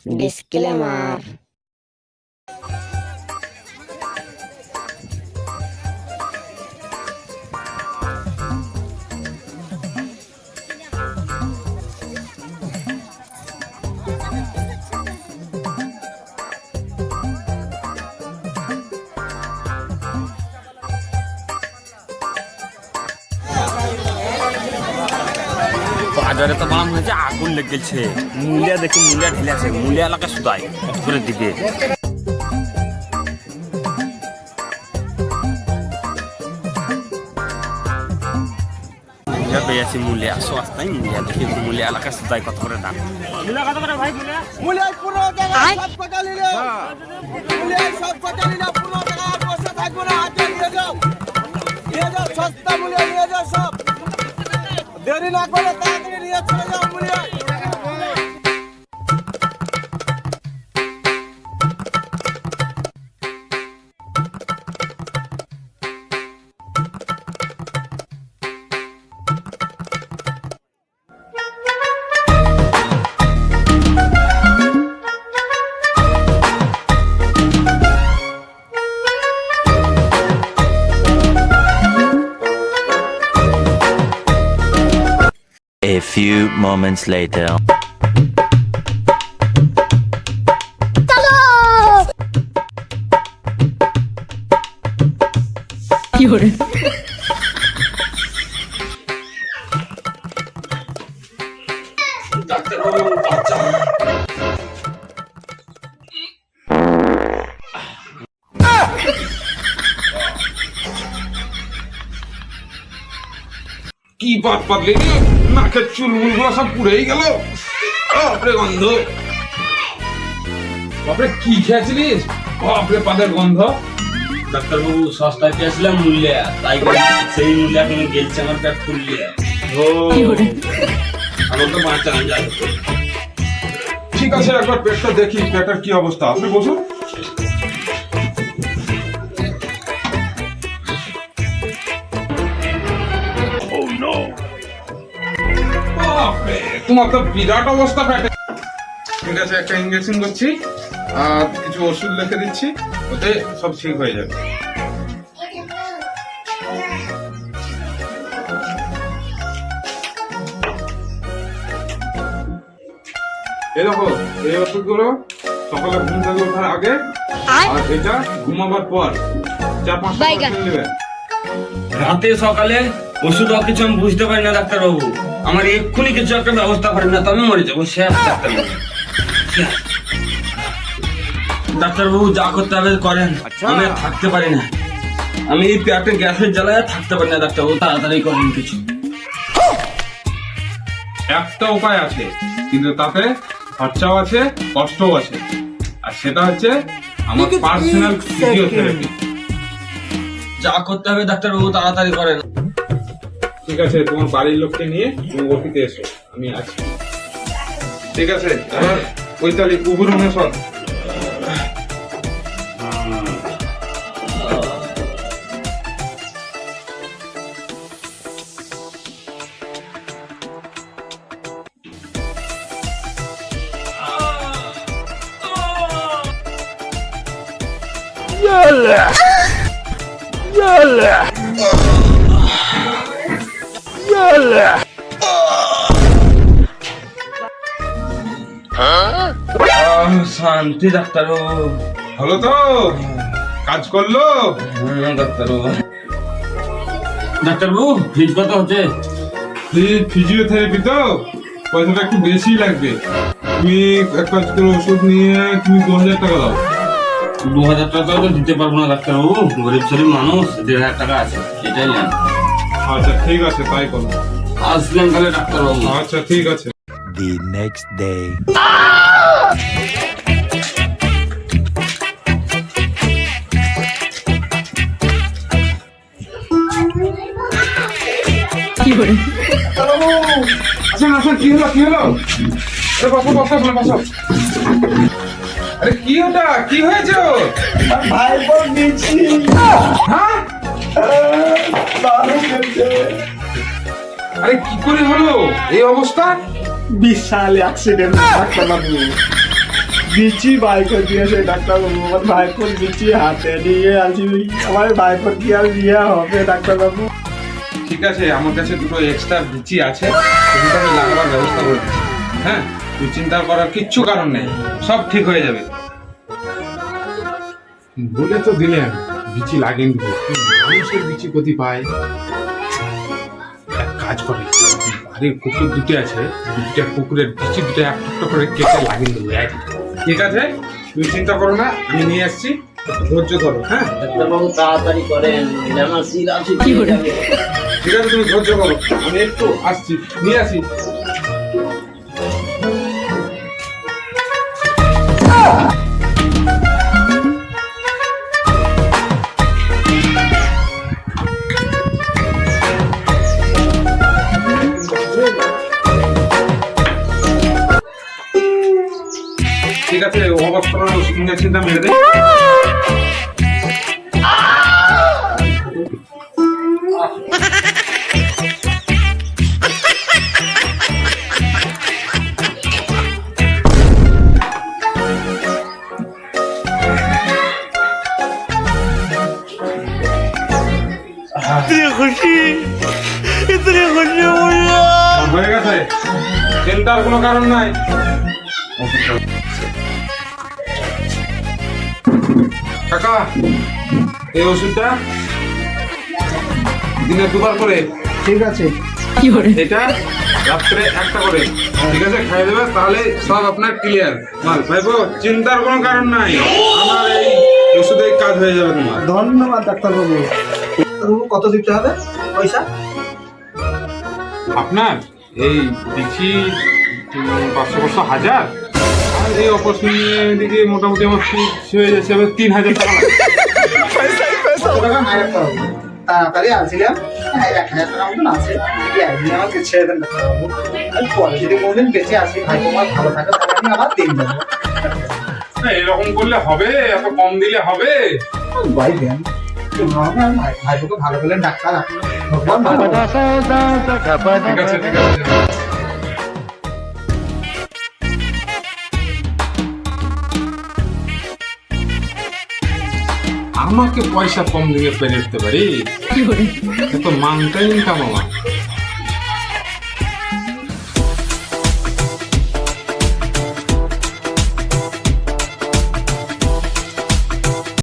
Disclaimer. বাজারে তো বাম হয়েছে, আগুন লেগে গেছে। মূলিয়া দেখি, মূলিয়া ঢেলে আছে, মূলিয়া এলাকা শুধাই কত করে দিবে। মূলিয়া পেয়েছি, মূলিয়া সস্তায় মূলিয়া দেখি, মূলিয়া এলাকা শুধাই কত করে দাম। মূলিয়া কত করে ভাই? মূলিয়া দেরি না করে তাড়াতাড়ি নিয়ে চলে যাও Mulia. A few moments later. কি পাত পাতলি, নাকের চুলমুলগুলো সব পুড়েই গেল। বাপরে গন্ধ, বাপরে কি খেয়েছিলিস? বাপরে পাদের গন্ধ। ডাক্তারবাবু সস্তায় পেয়েছিলাম মূল্যা, তাই করে সেই মূল্যা তুমি গেলছে আমার পেট ফুললে। ও আমার তো বাঁচানো যায়। ঠিক আছে, একবার পেটটা দেখি, পেটের কি অবস্থা। আপনি বসুন। বাপরে, তোমার তো বিরাট অবস্থা পেটে। ঠিক আছে, একটা ইঞ্জেকশন করছি আর কিছু ওষুধ লিখে দিচ্ছি, ওতে সব ঠিক হয়ে যাবে। এই দেখো, এই ওষুধগুলো সকালে ঘুম থেকে ওঠার আগে আর এটা ঘুমাবার পর 4-5 নেবে। রাতে সকালে ওষুধ কিছু আমি বুঝতে পারি না ডাক্তারবাবু, আমার এক্ষুনি কিছু একটা ব্যবস্থা করেন না তো আমি মরে যাবো। শেষ ডাক্তারবাবু, ডাক্তারবাবু যা করতে হবে করেন, আমি আর থাকতে পারি না। আমি এই পেটে গ্যাসের জ্বালায় থাকতে পারি না ডাক্তারবাবু, তাড়াতাড়ি করেন কিছু। একটা উপায় আছে, কিন্তু তাতে খরচাও আছে, কষ্টও আছে, আর সেটা হচ্ছে আমার পার্সোনাল ফিজিওথেরাপি। যা করতে হবে ডাক্তারবাবু তাড়াতাড়ি করেন। ঠিক আছে, তোমার বাড়ির লোককে নিয়ে তুমি ওটিতে এসো, আমি আছি। ঠিক আছে, এবার ওই তাহলে কুবুরুনে সব। শান্তি ডাক্তারবাবু। হলো তো, কাজ করলো? ডাক্তারবাবু, ডাক্তারবাবু ফিজ কত হচ্ছে? ফিজিওথেরাপি তো পয়সাটা একটু বেশি লাগবে। তুমি এক কাজ করো, ওষুধ নিয়ে তুমি 2000 টাকা দাও। 2000 টাকা তো দিতে পারবো না ডাক্তারবাবু, গরিব শরীর মানুষ, 1500 টাকা আছে, সেটাই নেন। আচ্ছা ঠিক আছে, তাই করো। আসলেন তাহলে ডাক্তারবাবু। আচ্ছা ঠিক আছে। The next day. আসেন আসেন, কি হলো কি হলো? আরে বসো বসো বসো। আরে কি ওটা, কি হয়েছে? ভাই বোন নিচ্ছি। হ্যাঁ, দারু খেলছে। আরে কি করে হলো এই অবস্থা? বিশাল অ্যাক্সিডেন্ট ডাক্তারবাবু। বিচি বাইকে দিয়েছে ডাক্তারবাবু, আমার ভাইপোর বিচি হাতে নিয়ে আছি, আমার ভাইপোর কি আর বিয়ে হবে ডাক্তারবাবু? ঠিক আছে, আমার কাছে দুটো এক্সট্রা বিচি আছে, সেগুলো আমি লাগাবার ব্যবস্থা করে দিচ্ছি। হ্যাঁ, তুই চিন্তা করার কিচ্ছু কারণ নেই, সব ঠিক হয়ে যাবে। বলে তো দিলেন বিচি লাগিয়ে দিব, মানুষের বিচি কোথায় পায়? এক কাজ করে, বাড়ির কুকুর দুটো আছে, দুটো কুকুরের বিচি দুটো এক টুকটো করে কেটে লাগিয়ে দেবো। ঠিক আছে, তুই চিন্তা করো না, আমি নিয়ে আসছি, ধৈর্য ধরো। হ্যাঁ ডাক্তারবাবু তাড়াতাড়ি করেন, নইলে আমার সিরাপসি দিয়ে যাবে। ঠিক আছে, তুমি ধৈর্য করো, আমি একটু আসছি, নিয়ে আসি। ঠিক আছে, অবস্থা ইঞ্জেকশনটা মেরে দে। হয়ে গেছে, চিন্তার কোনো কারণ নাই। কাকা, এই ওষুধটা দিনে দুবার করে, ঠিক আছে, এটা রাত্রে একটা করে, ঠিক আছে, খাই দেবে, তাহলে সব আপনার ক্লিয়ার মাল। ভাইবো, চিন্তার কোনো কারণ নাই, আমার এই ওষুধেই কাজ হয়ে যাবে তোমার। ধন্যবাদ ডাক্তারবাবু। ডাক্তারবাবু কত দিতে হবে পয়সা? আপনার এই দিচ্ছি 500-1000, আর এই অপারেশনের দিকে মোটামুটি আমার ফিক্স হয়ে যাচ্ছে 3000 টাকা লাগবে। কত টাকা নাই ডাক্তারবাবু? তাড়াতাড়ি আসছিলাম, 1000 টাকার মতন আছে, একদিন আমাকে ছেড়ে দেন ডাক্তারবাবু, আমি পরে যদি কোনদিন বেঁচে আসি, ভাই তোমার ভালো থাকে, তাহলে আমি আবার দিন দেবো। না, এরকম করলে হবে? এত কম দিলে হবে? ভাই দেন, ভাইপোকে ভালো করলেন ডাক্তার, ভগবান ভালো করুন। ঠিক আছে, ঠিক আছে। আমাকে পয়সা কম দিলে পেরে উঠতে পারি, এত মানটা ইনকাম আমার।